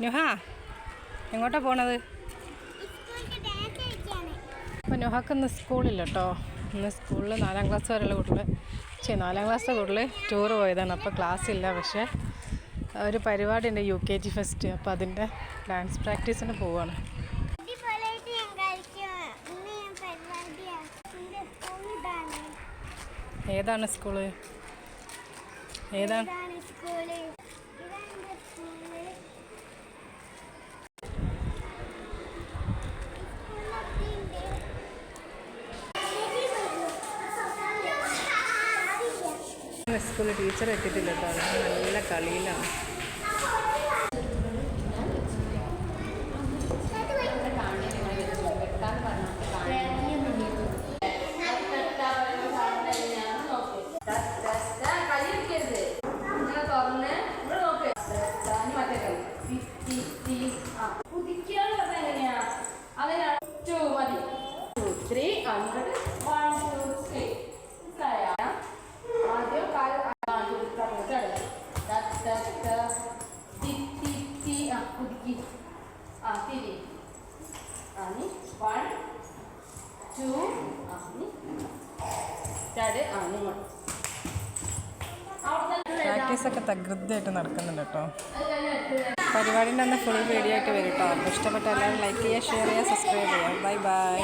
നുഹ എങ്ങോട്ടാ പോണത്? അപ്പോൾ നുഹക്ക് ഇന്ന് സ്കൂളില്ല കേട്ടോ. ഇന്ന് സ്കൂളിൽ 4ാം ക്ലാസ് വരെയുള്ള കുട്ടികൾ 4ാം ക്ലാസ്സിലെ കുട്ടികൾ ടൂർ പോയതാണ്. അപ്പോൾ ക്ലാസ് ഇല്ല. പക്ഷേ ഒരു പരിപാടി ഉണ്ട്, UKG ഫെസ്റ്റ്. അപ്പോൾ അതിൻ്റെ ഡാൻസ് പ്രാക്ടീസിന് പോവുകയാണ്. ഏതാണ് സ്കൂള്? ഏതാണ് സ്കൂളിൽ ടീച്ചർ എത്തിയിട്ടില്ല കേട്ടോ. നല്ല കളിയിലാണ്. പ്രാക്ടീസൊക്കെ തകൃതിയായിട്ട് നടക്കുന്നുണ്ട് കേട്ടോ. പരിപാടിൻ്റെ അന്ന് ഫുൾ വീഡിയോ ആയിട്ട് വരും കേട്ടോ. അപ്പോൾ ഇഷ്ടപ്പെട്ട എല്ലാവരും ലൈക്ക് ചെയ്യുക, ഷെയർ ചെയ്യുക, സബ്സ്ക്രൈബ് ചെയ്യുക. Bye bye.